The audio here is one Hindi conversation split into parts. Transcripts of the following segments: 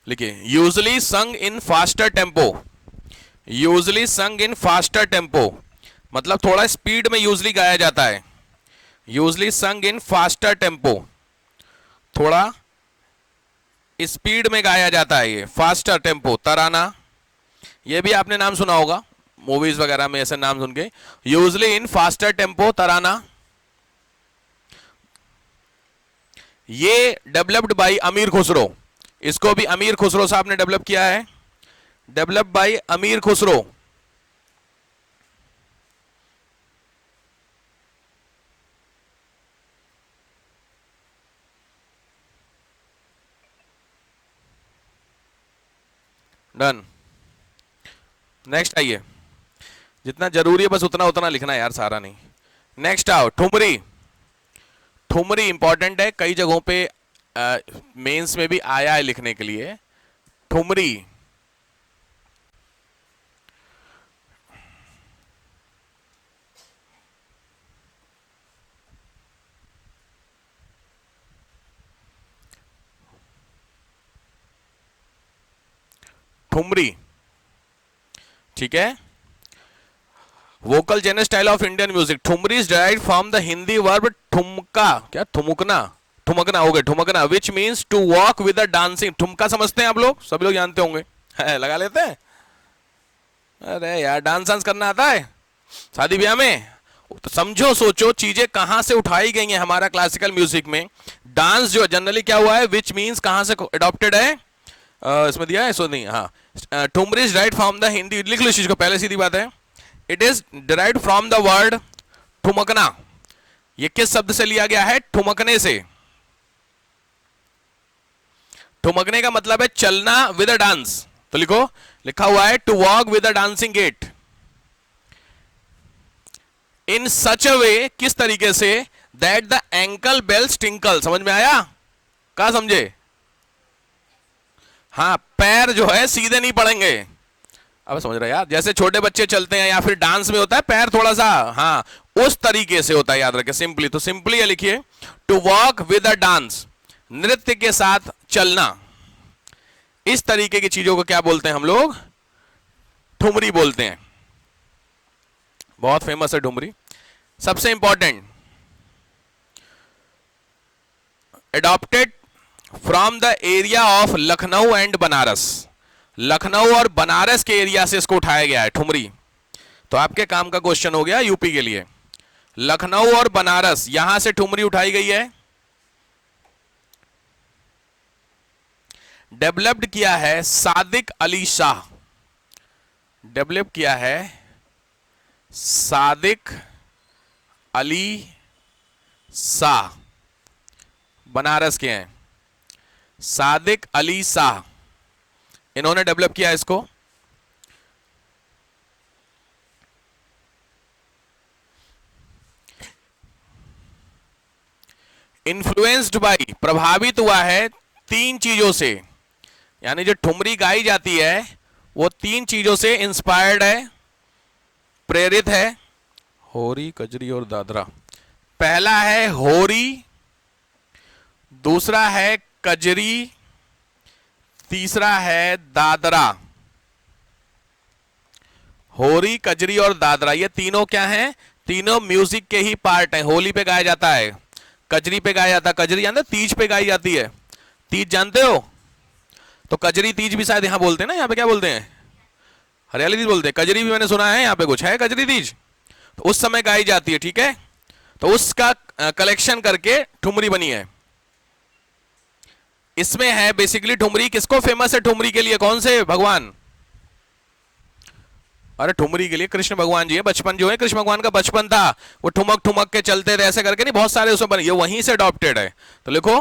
लिखिए यूजली संग इन फास्टर टेम्पो, यूजली संग इन फास्टर टेम्पो मतलब थोड़ा स्पीड में यूजली गाया जाता है, यूजली संग इन फास्टर टेम्पो थोड़ा स्पीड में गाया जाता है, ये फास्टर टेम्पो तराना, ये भी आपने नाम सुना होगा मूवीज वगैरह में ऐसे नाम सुन के, यूजली इन फास्टर टेम्पो तराना। ये डेवलप्ड बाय अमीर खुसरो, इसको भी अमीर खुसरो साहब ने डेवलप किया है, डेवलप बाय अमीर खुसरो। डन। नेक्स्ट आइए, जितना जरूरी है बस उतना उतना लिखना है यार, सारा नहीं। नेक्स्ट आओ ठुमरी, ठुमरी इंपॉर्टेंट है, कई जगहों पे मेंस में भी आया है लिखने के लिए। ठुमरी ठुमरी ठीक है। Vocal genre style of Indian music, thumri is direct from the Hindi verb thumka, क्या ठुमुकना, ठुमकना हो गया ठुमकना, which means to walk with a dancing. ठुमका समझते हैं आप लोग, सभी लोग जानते होंगे, लगा लेते हैं। अरे यार डांस वांस करना आता है शादी ब्याह में, तो समझो सोचो चीजें कहां से उठाई गई हैं हमारा क्लासिकल म्यूजिक में। डांस जो जनरली क्या हुआ है, विच मीन्स कहां से अडॉप्टेड है, इसमें दिया है सो नहीं, हाँ thumri is right from the Hindi, लिख लो इस चीज को पहले, सीधी बात है। It is derived from the word thumakna, ये किस शब्द से लिया गया है, ठुमकने से। ठुमकने का मतलब है चलना विद अ डांस, तो लिखो, लिखा हुआ है to walk with a dancing gait in such a way, किस तरीके से, that the ankle bells tinkle. समझ में आया, कहा समझे, हाँ पैर जो है सीधे नहीं पड़ेंगे। अब समझ रहे यार, जैसे छोटे बच्चे चलते हैं या फिर डांस में होता है पैर थोड़ा सा, हाँ उस तरीके से होता है, याद रखें सिंपली। तो सिंपली ये लिखिए to walk with a dance, नृत्य के साथ चलना, इस तरीके की चीजों को क्या बोलते हैं हम लोग, ठुमरी बोलते हैं। बहुत फेमस है ठुमरी। सबसे important, adopted from the area of Lucknow and Banaras, Lucknow और बनारस के एरिया से इसको उठाया गया है ठुमरी। तो आपके काम का क्वेश्चन हो गया यूपी के लिए, लखनऊ और बनारस यहां से ठुमरी उठाई गई है। डेवलप्ड किया है सादिक अली शाह, डेवलप किया है सादिक अली शाह, बनारस के हैं सादिक अली शाह, इन्होंने डेवलप किया इसको। इन्फ्लुएंस्ड बाई, प्रभावित हुआ है तीन चीजों से, यानी जो ठुमरी गाई जाती है वो तीन चीजों से इंस्पायर्ड है, प्रेरित है। होरी, कजरी और दादरा, पहला है होरी, दूसरा है कजरी, तीसरा है दादरा। होरी, कजरी और दादरा ये तीनों क्या हैं, तीनों म्यूजिक के ही पार्ट हैं। होली पे गाया जाता है, कजरी पे गाया जाता है, कजरी जानते हो तीज पे गाई जाती है, तीज जानते हो, तो कजरी तीज भी शायद यहां बोलते हैं ना, यहाँ पे क्या बोलते हैं, हरियाली तीज बोलते हैं, कजरी भी मैंने सुना है यहाँ पे कुछ है कजरी तीज, तो उस समय गाई जाती है, ठीक है। तो उसका कलेक्शन करके ठुमरी बनी है। इसमें है बेसिकली ठुमरी किसको फेमस है, ठुमरी के लिए कौन से भगवान, अरे ठुमरी के लिए कृष्ण भगवान जी है। बचपन जो है कृष्ण भगवान का बचपन था, वो ठुमक ठुमक के चलते थे ऐसे करके, नहीं बहुत सारे उसमें बने, ये वहीं से अडॉप्टेड है। तो लिखो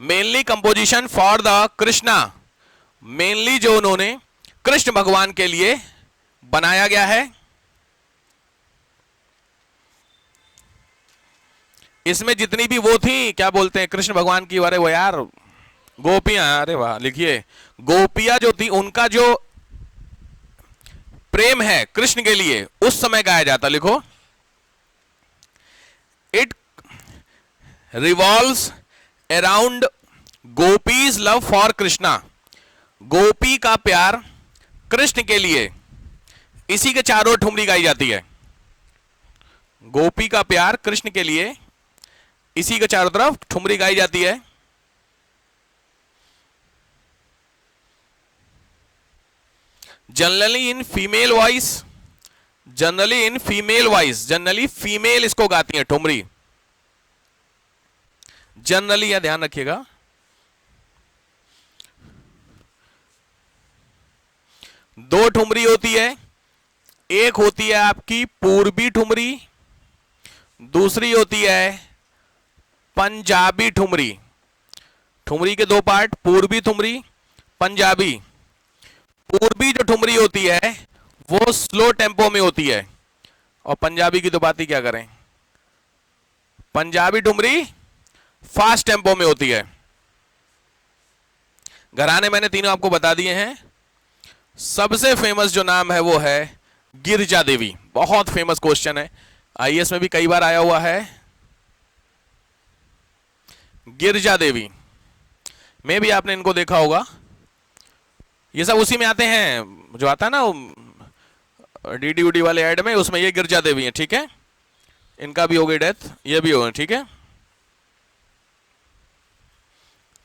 mainly composition for the Krishna, mainly जो उन्होंने कृष्ण भगवान के लिए बनाया गया है। इसमें जितनी भी वो थी क्या बोलते हैं कृष्ण भगवान की, अरे वो यार गोपियां, अरे वाह लिखिए, गोपियां जो थी उनका जो प्रेम है कृष्ण के लिए उस समय गाया जाता। लिखो it revolves around gopis love for Krishna, गोपी का प्यार कृष्ण के लिए, इसी के चारों ओर ठुमरी गाई जाती है। गोपी का प्यार कृष्ण के लिए, इसी के चारों तरफ ठुमरी गाई जाती है। Generally in female voice, generally in female voice, generally female इसको गाती है ठुमरी, जनरली, यह ध्यान रखिएगा। दो ठुमरी होती है, एक होती है आपकी पूर्वी ठुमरी, दूसरी होती है पंजाबी ठुमरी। ठुमरी के दो पार्ट, पूर्वी ठुमरी, पंजाबी। पूर्वी जो ठुमरी होती है वो स्लो टेम्पो में होती है, और पंजाबी की तो बात ही क्या करें, पंजाबी ठुमरी फास्ट टेम्पो में होती है। घराने मैंने तीनों आपको बता दिए हैं। सबसे फेमस जो नाम है वो है गिरिजा देवी, बहुत फेमस क्वेश्चन है, आईएएस में भी कई बार आया हुआ है। गिरिजा देवी में भी आपने इनको देखा होगा, ये सब उसी में आते हैं जो आता है ना डीडी उडी वाले ऐड में, उसमें ये गिरिजा देवी है, ठीक है। इनका भी हो गई डेथ, ये भी हो गई, ठीक है,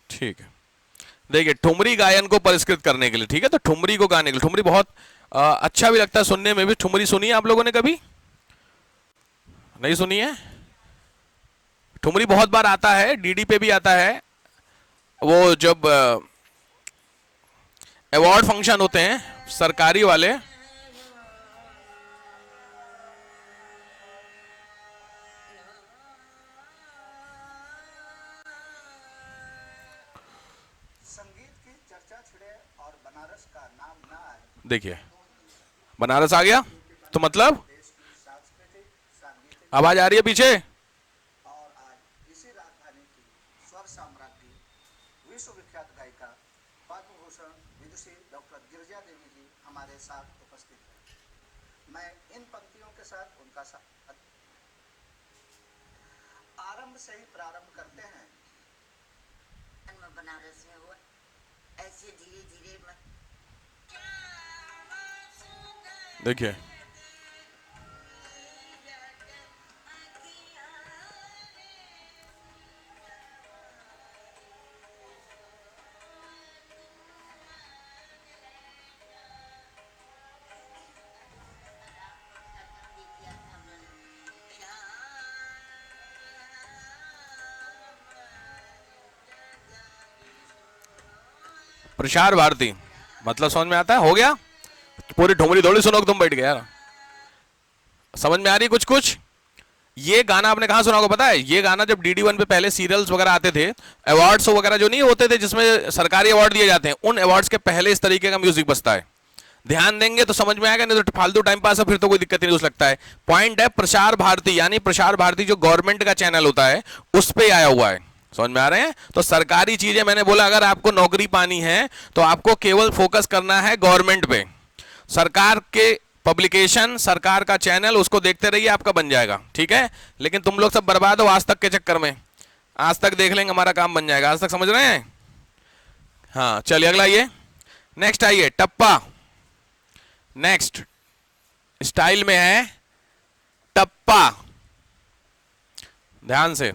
ठीक है। देखिए ठुमरी गायन को परिष्कृत करने के लिए, ठीक है, तो ठुमरी को गाने के लिए, ठुमरी बहुत अच्छा भी लगता है सुनने में भी। ठुमरी सुनी है आप लोगों ने कभी? नहीं सुनी है? ठुमरी बहुत बार आता है, डीडी पे भी आता है, वो जब अवार्ड फंक्शन होते हैं सरकारी वाले, संगीत की चर्चा छिड़े और बनारस का नाम ना आए। देखिए बनारस आ गया तो मतलब आवाज आ रही है पीछे। और आज इसी राजधानी की स्वर साम्राज्ञी विश्वविख्यात गायिका पद्म भूषण विदुषी डॉक्टर गिरिजा देवी जी हमारे साथ उपस्थित हैं। मैं इन पंक्तियों के साथ उनका आरंभ से ही प्रारंभ करते हैं। बनारस में हुआ ऐसे धीरे धीरे देखिए प्रसार भारती मतलब समझ में आता है, हो गया। पूरी ठुमरी थोड़ी सुनो तुम बैठ गए यार, समझ में आ रही कुछ कुछ। ये गाना आपने कहां सुना होगा पता है? ये गाना जब डीडी वन पे पहले सीरियल्स वगैरह आते थे, अवार्ड्स वगैरह जो नहीं होते थे जिसमें सरकारी अवार्ड दिए जाते हैं, उन अवार्ड्स के पहले इस तरीके का म्यूजिक बजता है। ध्यान देंगे तो समझ में आएगा, नहीं तो फालतू टाइम पास है फिर तो कोई दिक्कत नहीं हो सकता है। पॉइंट है प्रसार भारती, यानी प्रसार भारती जो गवर्नमेंट का चैनल होता है उस पर आया हुआ है, समझ में आ रहे हैं। तो सरकारी चीजें मैंने बोला अगर आपको नौकरी पानी है तो आपको केवल फोकस करना है गवर्नमेंट पे, सरकार के पब्लिकेशन, सरकार का चैनल, उसको देखते रहिए, आपका बन जाएगा, ठीक है। लेकिन तुम लोग सब बर्बाद हो आज तक के चक्कर में, आज तक देख लेंगे हमारा काम बन जाएगा, आज तक समझ रहे हैं। हाँ चलिए अगला ये नेक्स्ट आइए, टप्पा। नेक्स्ट स्टाइल में है टप्पा, ध्यान से।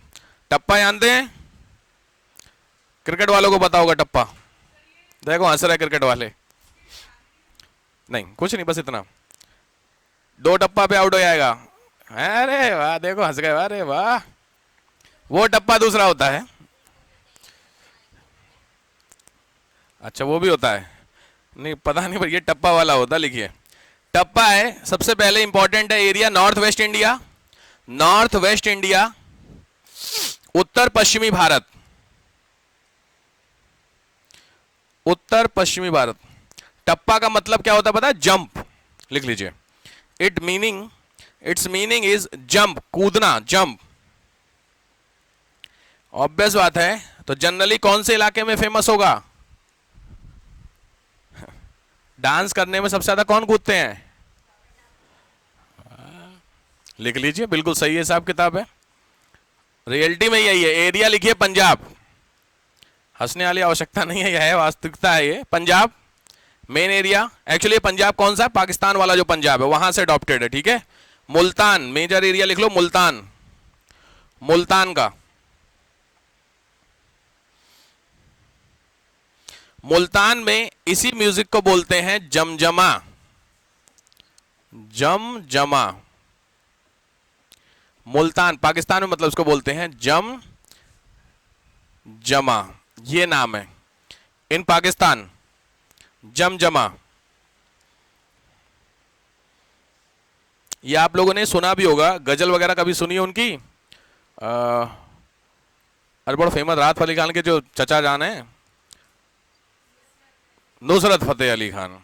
टप्पा जानते हैं? क्रिकेट वालों को पता होगा टप्पा, देखो हंस रहे क्रिकेट वाले। नहीं कुछ नहीं, बस इतना, दो टप्पा पे आउट हो जाएगा। अरे वाह देखो हंस गए, अरे वाह। वो टप्पा दूसरा होता है, अच्छा वो भी होता है, नहीं पता नहीं पर ये टप्पा वाला होता। लिखिए टप्पा है, सबसे पहले इंपॉर्टेंट है area north west India, north west India, उत्तर पश्चिमी भारत, उत्तर पश्चिमी भारत। टप्पा का मतलब क्या होता है पता है? जंप, लिख लीजिए। इट्स मीनिंग इज जंप, कूदना, जंप। ऑब्वियस बात है, तो जनरली कौन से इलाके में फेमस होगा? डांस करने में सबसे ज्यादा कौन कूदते हैं? लिख लीजिए, बिल्कुल सही है, हिसाब किताब है, रियलिटी में यही है। एरिया लिखिए पंजाब, हंसने वाली आवश्यकता नहीं है, यह है वास्तविकता है। ये Punjab main area, actually Punjab कौन सा है? पाकिस्तान वाला जो पंजाब है वहां से अडॉप्टेड है, ठीक है। मुल्तान मेजर एरिया लिख लो, मुल्तान, मुल्तान का, मुल्तान में इसी म्यूजिक को बोलते हैं जमजमा, जमजमा। मुल्तान पाकिस्तान में मतलब इसको बोलते हैं जम जमा, ये नाम है इन पाकिस्तान, जमजमा। ये आप लोगों ने सुना भी होगा, गजल वगैरह कभी सुनी है उनकी? अरे बड़ा फेमस राहत अली खान के जो चचा जान है, नुसरत फतेह अली खान,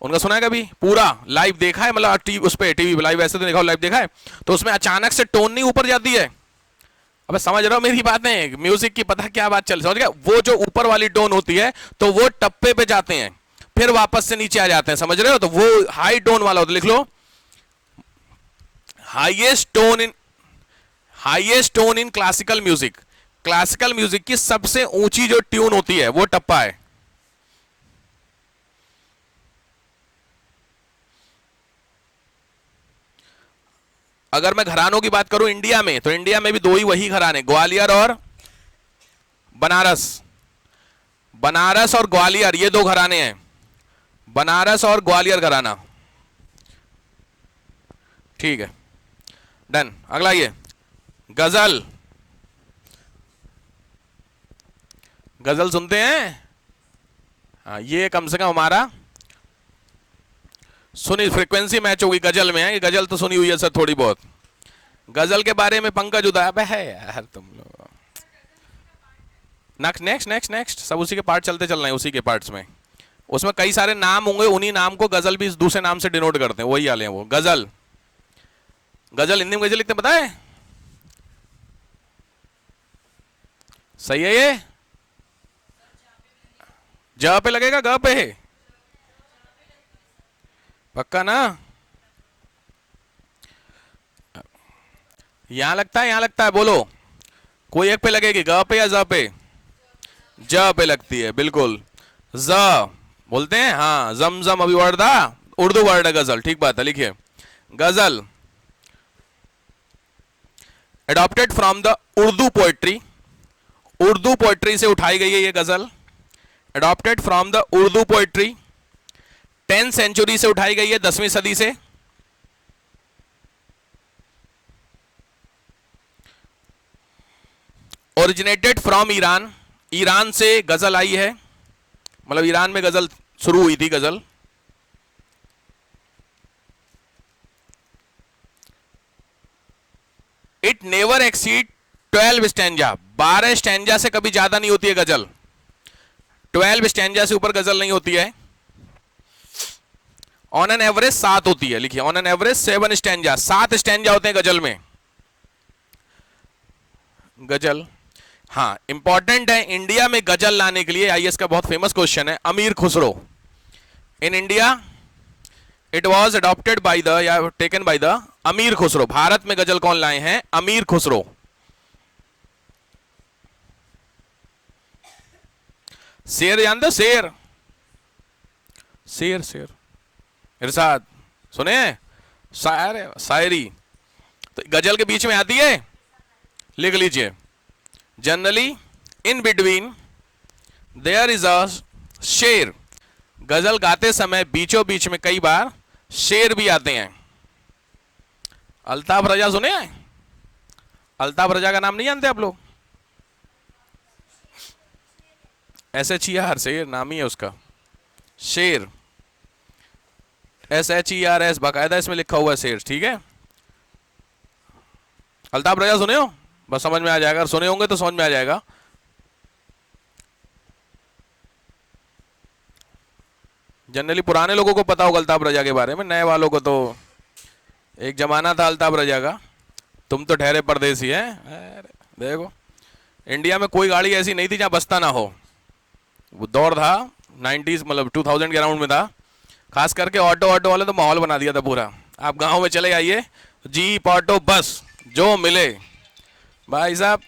उनका सुना है कभी? पूरा लाइव देखा है? मतलब उस पे टीवी लाइव ऐसे तो देखा, लाइव देखा है? तो उसमें अचानक से टोन नहीं ऊपर जाती है। अब समझ रहे हो मेरी बातें? म्यूजिक की पता क्या बात चल, समझ गया? वो जो ऊपर वाली टोन होती है तो वो टप्पे पे जाते हैं, फिर वापस से नीचे आ जाते हैं, समझ रहे हो? तो वो हाई टोन वाला होता है, लिख लो, highest tone in classical music. Classical music की सबसे ऊंची जो ट्यून होती है वो टप्पा है। अगर मैं घरानों की बात करूं इंडिया में, तो इंडिया में भी दो ही वही घराने, ग्वालियर और बनारस। बनारस और ग्वालियर ये दो घराने हैं, बनारस और ग्वालियर घराना, ठीक है, डन। अगला ये गजल, गजल सुनते हैं? हाँ, ये कम से कम हमारा सुनी फ्रीक्वेंसी मैच होगी गजल में है, ये गजल तो सुनी हुई है सर थोड़ी बहुत। गजल के बारे में पंकज उदास है यार तुम लोग। नेक्स्ट नेक्स्ट नेक्स्ट सब उसी के पार्ट चलते चल रहे हैं, उसी के पार्ट्स में, उसमें कई सारे नाम होंगे, उन्हीं नाम को गजल भी दूसरे नाम से डिनोट करते हैं, वही वाले हैं वो। गजल, गजल हिंदी में गजल लिखते पता है? सही है ये? ज पे लगेगा ग पे है? पक्का ना? यहां लगता है, यहां लगता है, बोलो कोई एक पे लगेगी, ग पे या ज पे? ज पे लगती है, बिल्कुल, ज बोलते हैं। हाँ, जमजम अभी वर्ड था, उर्दू वर्ड है गजल, ठीक बात है, लिखिए गजल adopted from the Urdu poetry, Urdu poetry से उठाई गई है ये गजल, adopted from the Urdu poetry, 10th century से उठाई गई है, 10वीं सदी से। ओरिजिनेटेड फ्रॉम ईरान, ईरान से गजल आई है, मतलब ईरान में गजल शुरू हुई थी गजल। It never exceed 12 stanza, 12 stanza से कभी ज्यादा नहीं होती है गजल, 12 स्टैंजा से ऊपर गजल नहीं होती है। ऑन एन एवरेज 7 होती है, लिखिए on an average 7 stanza, 7 stanza होते हैं गजल में। गजल, हाँ इंपॉर्टेंट है इंडिया में गजल लाने के लिए, आईएएस का बहुत फेमस क्वेश्चन है, अमीर Khusro. In India it was adopted by the या टेकन बाय द अमीर खुसरो। भारत में गजल कौन लाए हैं? अमीर खुसरो। शेर जानते हो? शेर, शेर शेर इरशाद सुने? शायर, शायरी तो गजल के बीच में आती है, लिख लीजिए, generally in between their is a शेर। गजल गाते समय बीचों बीच में कई बार शेर भी आते हैं। अल्ताफ रजा सुने हैं? अल्ताफ रजा का नाम नहीं जानते आप लोग? SHER शेर नाम ही है उसका, शेर SHERS बाकायदा इसमें लिखा हुआ है शेर, ठीक है। अल्ताफ रजा सुने हो? बस समझ में आ जाएगा, अगर सुने होंगे तो समझ में आ जाएगा। जनरली पुराने लोगों को पता होगा अल्ताफ रजा के बारे में, नए वालों को तो एक जमाना था अल्ताफ रजा का, तुम तो ठहरे परदेसी हैं। देखो इंडिया में कोई गाड़ी ऐसी नहीं थी जहां बसता ना हो, वो दौर था 90s, मतलब 2000 के अराउंड में था, खास करके ऑटो वाले तो माहौल बना दिया था पूरा। आप गांव में चले आइए, जीप ऑटो बस जो मिले भाई साहब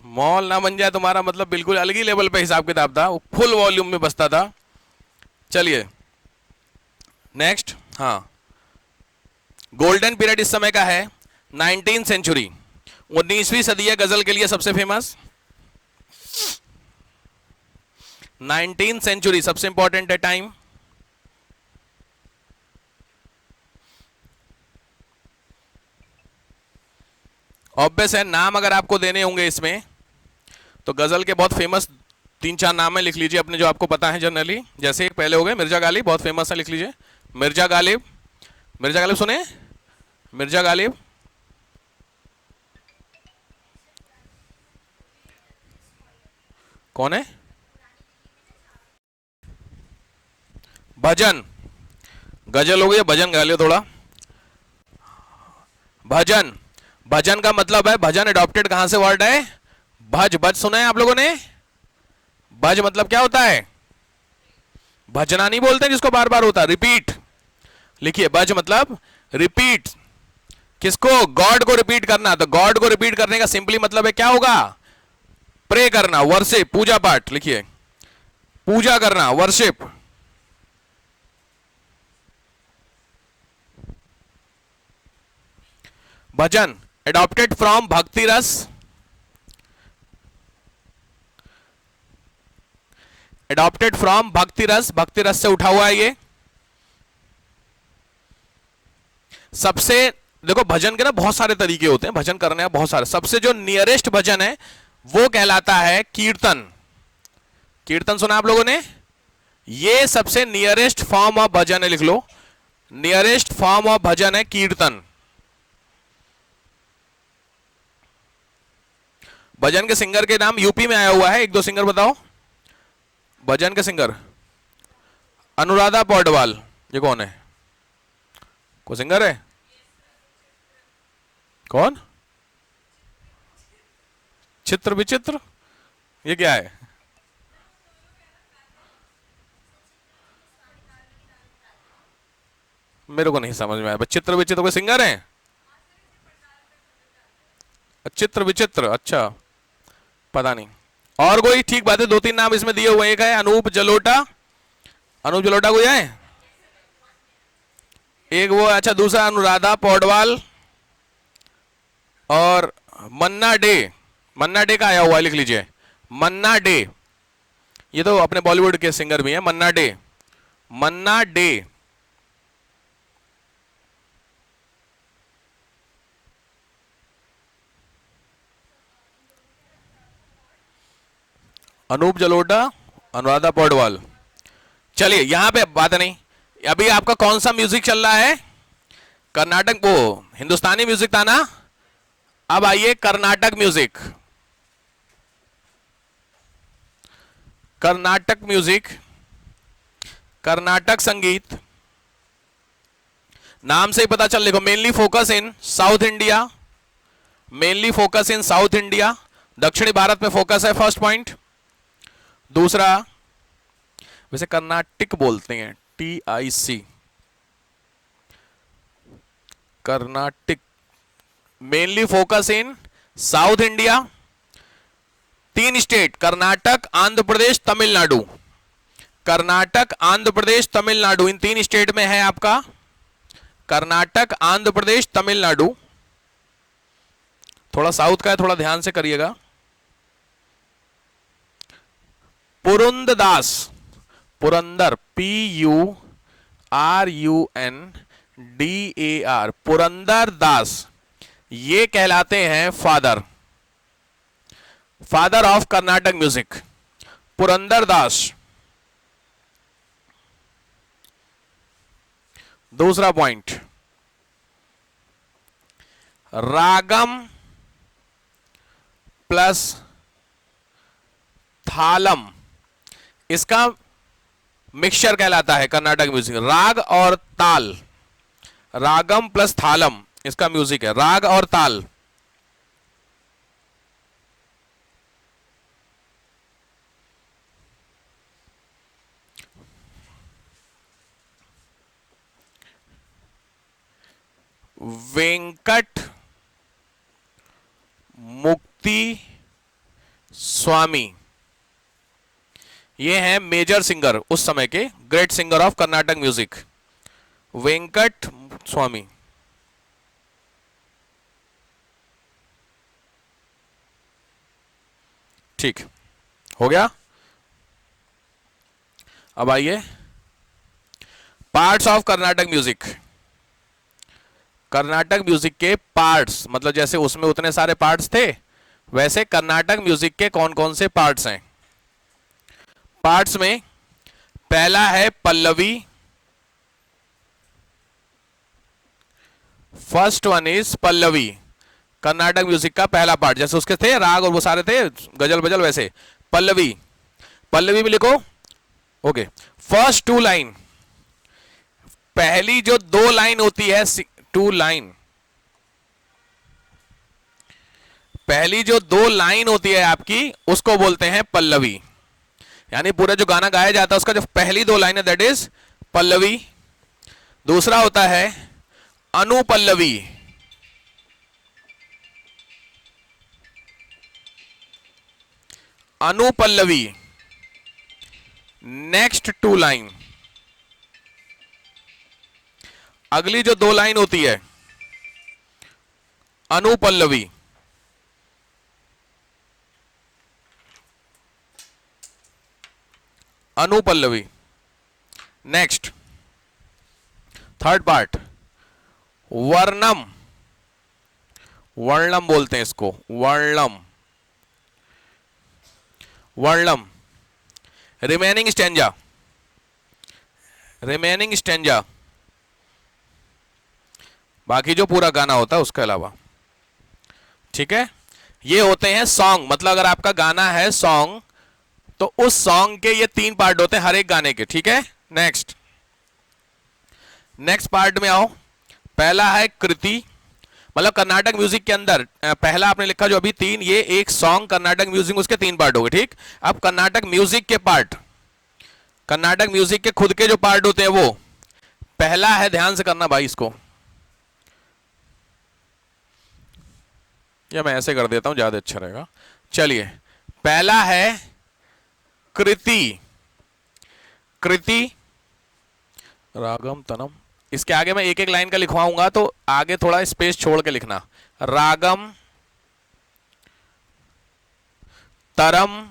मॉल ना बन जाए तुम्हारा मतलब बिल्कुल अलग ही लेवल पे हिसाब किताब था, वो फुल वॉल्यूम में बजता था। चलिए नेक्स्ट। हाँ, गोल्डन पीरियड इस समय का है 19 सेंचुरी, 19वीं सदी है गजल के लिए सबसे फेमस। 19 सेंचुरी सबसे इंपॉर्टेंट है टाइम। ऑब्वियस है, नाम अगर आपको देने होंगे इसमें तो गजल के बहुत फेमस 3-4 नाम है, लिख लीजिए अपने जो आपको पता है जनरली। जैसे एक पहले हो गए मिर्जा गालिब, बहुत फेमस है, लिख लीजिए मिर्जा गालिब। मिर्जा गालिब सुने? मिर्जा गालिब। कौन है? भजन, गजल हो गई, भजन गा लियो थोड़ा। भजन, भजन का मतलब है, भजन अडॉप्टेड कहां से वर्ड है? भज, भज सुना है आप लोगों ने? भज मतलब क्या होता है? भजना नहीं बोलते जिसको बार बार होता, रिपीट। लिखिए भज मतलब रिपीट। किसको? गॉड को रिपीट करना। तो गॉड को रिपीट करने का सिंपली मतलब है क्या होगा? प्रे करना, वर्शिप, पूजा पाठ। लिखिए पूजा करना, वर्शिप। भजन एडॉप्टेड फ्रॉम भक्ति रस, एडॉप्टेड फ्रॉम भक्ति रस, भक्ति रस से उठा हुआ है ये। सबसे देखो भजन के ना बहुत सारे तरीके होते हैं, भजन करने का बहुत सारे। सबसे जो नियरेस्ट भजन है वो कहलाता है कीर्तन। कीर्तन सुना आप लोगों ने? ये सबसे नियरेस्ट फॉर्म ऑफ भजन है, लिख लो, नियरेस्ट फॉर्म ऑफ भजन है कीर्तन। भजन के सिंगर के नाम यूपी में आया हुआ है, एक दो सिंगर बताओ भजन के सिंगर। अनुराधा पौडवाल, ये कौन है? कोई सिंगर है? कौन? चित्र विचित्र, ये क्या है? मेरे को नहीं समझ में आया। चित्र विचित्र कोई सिंगर है? चित्र विचित्र, अच्छा पता नहीं। और कोई? ठीक बात है, 2-3 नाम इसमें दिए हुए। एक है अनूप जलोटा, अनूप जलोटा कोई है? एक वो, अच्छा दूसरा अनुराधा पौडवाल और मन्ना डे। मन्ना डे का आया हुआ है, लिख लीजिए मन्ना डे। ये तो अपने बॉलीवुड के सिंगर भी हैं, मन्ना डे, मन्ना डे। अनूप जलोटा, अनुराधा पौडवाल। चलिए यहां पे बात नहीं, अभी आपका कौन सा म्यूजिक चल रहा है? कर्नाटक, वो हिंदुस्तानी म्यूजिक था ना। अब आइए कर्नाटक म्यूजिक। कर्नाटक म्यूजिक, कर्नाटक संगीत, नाम से ही पता चल, देखो mainly focus in south India, mainly focus in south India, दक्षिणी भारत में फोकस है, फर्स्ट पॉइंट। दूसरा, वैसे कर्नाटिक बोलते हैं, TIC, Carnatic, mainly focus in south India. 3 state, Karnataka, Andhra Pradesh, Tamil Nadu. Karnataka, Andhra Pradesh, Tamil Nadu, in 3 state में है आपका कर्नाटक, आंध्र प्रदेश, तमिलनाडु। थोड़ा साउथ का है, थोड़ा ध्यान से करिएगा। पुरंदरदास, पुरंदर, PURUNDAR, पुरंदरदास, ये कहलाते हैं father, father of Carnatic music, Purandara Dasa. दूसरा पॉइंट, रागम प्लस थालम, इसका मिक्सचर कहलाता है कर्नाटक म्यूजिक, राग और ताल। रागम प्लस थालम इसका म्यूजिक है, राग और ताल। वेंकट मुक्ति स्वामी, ये हैं मेजर सिंगर उस समय के, great singer of Carnatic music, Venkat Swami. ठीक हो गया। अब आइए parts of Carnatic music. Carnatic music के पार्ट्स, मतलब जैसे उसमें उतने सारे पार्ट्स थे, वैसे कर्नाटक म्यूजिक के कौन कौन से पार्ट्स हैं। पार्ट्स में पहला है Pallavi, first one is Pallavi, Karnataka music का पहला पार्ट, जैसे उसके थे राग और वो सारे थे गजल बजल, वैसे पल्लवी। पल्लवी में लिखो, ओके, फर्स्ट टू लाइन, पहली जो दो लाइन होती है, टू लाइन, पहली जो दो लाइन होती है आपकी, उसको बोलते हैं पल्लवी। यानी पूरा जो गाना गाया जाता है उसका जो पहली दो लाइन है, दैट इज पल्लवी। दूसरा होता है anupallavi, anupallavi, next two line, अगली जो दो लाइन होती है anupallavi. Anupallavi, next third part varnam, varnam बोलते हैं इसको, varnam, varnam, remaining stanza, remaining stanza, बाकी जो पूरा गाना होता है उसके अलावा। ठीक है, ये होते हैं सॉन्ग, मतलब अगर आपका गाना है सॉन्ग तो उस सॉन्ग के ये तीन पार्ट होते हैं हर एक गाने के। ठीक है, नेक्स्ट, नेक्स्ट पार्ट में आओ। पहला है कृति, मतलब कर्नाटक म्यूजिक के अंदर पहला आपने लिखा जो अभी तीन, ये एक सॉन्ग कर्नाटक म्यूजिक, उसके तीन पार्ट हो गए। ठीक, अब कर्नाटक म्यूजिक के पार्ट, कर्नाटक म्यूजिक के खुद के जो पार्ट होते हैं वो, पहला है, ध्यान से करना भाई इसको, या मैं ऐसे कर देता हूं ज्यादा अच्छा रहेगा। चलिए, पहला है कृति, कृति, रागम तनम, इसके आगे मैं एक एक लाइन का लिखवाऊंगा तो आगे थोड़ा स्पेस छोड़ के लिखना। रागम, तरम,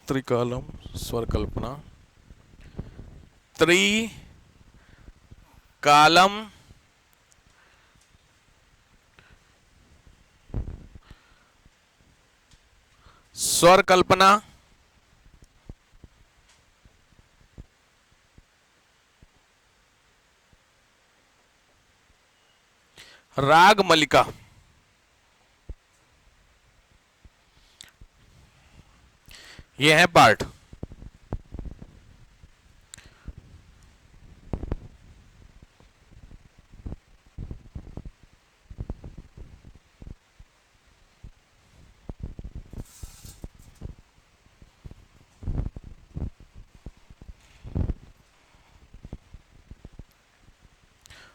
त्रिकालम, स्वर कल्पना, त्रिकालम, स्वर कल्पना, राग मलिका। ये है पार्ट।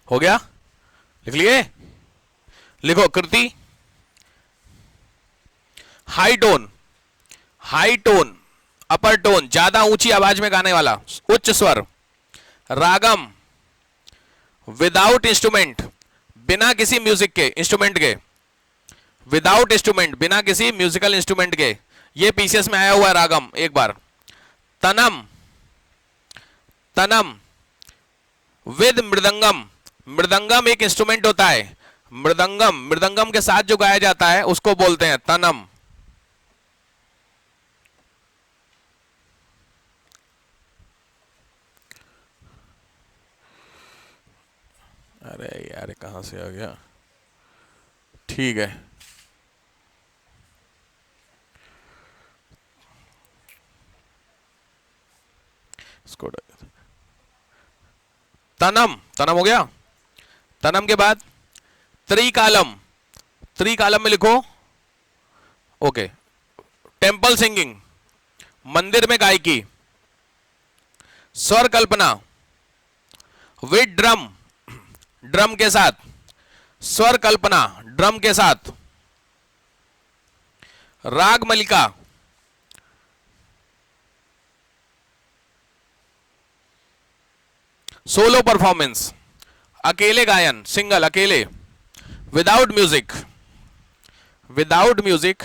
हो गया, लिख लिए, लिखो कृति, हाई टोन, हाई टोन, अपर टोन, ज्यादा ऊंची आवाज में गाने वाला, उच्च स्वर। रागम, विदाउट इंस्ट्रूमेंट, बिना किसी म्यूजिक के, इंस्ट्रूमेंट के, विदाउट इंस्ट्रूमेंट, बिना किसी म्यूजिकल इंस्ट्रूमेंट के, ये पीसीएस में आया हुआ है रागम। एक बार तनम, तनम विद मृदंगम, मृदंगम एक इंस्ट्रूमेंट होता है, मृदंगम, मृदंगम के साथ जो गाया जाता है उसको बोलते हैं तनम। अरे यार कहां से आ गया, ठीक है, इसको तनम, तनम हो गया। तनम के बाद त्रिकालम, त्रिकालम में लिखो, ओके, टेम्पल सिंगिंग, मंदिर में गायकी। स्वर कल्पना, विद ड्रम, ड्रम के साथ, स्वर कल्पना ड्रम के साथ। राग मलिका, सोलो परफॉर्मेंस, अकेले गायन, सिंगल, अकेले, without music, without music,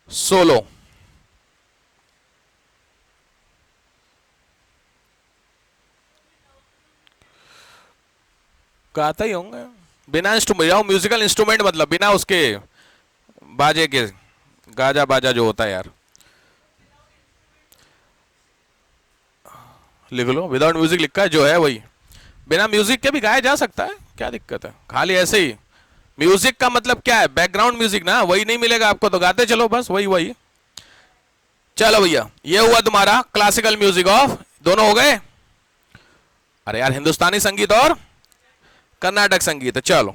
solo. गाता ही होंगे बिना इंस्ट्रूमेंट, म्यूजिकल इंस्ट्रूमेंट मतलब बिना उसके बाजे के, गाजा बाजा जो होता है यार, लिख लो विदाउट म्यूजिक लिखा है जो है वही, बिना म्यूजिक के भी गाया जा सकता है, क्या दिक्कत है, खाली ऐसे ही म्यूजिक का मतलब क्या है, बैकग्राउंड म्यूजिक ना, वही नहीं मिलेगा आपको तो गाते चलो बस वही वही। चलो भैया ये हुआ तुम्हारा क्लासिकल म्यूजिक ऑफ, दोनों हो गए। अरे यार हिंदुस्तानी संगीत और कर्नाटक संगीत है, चलो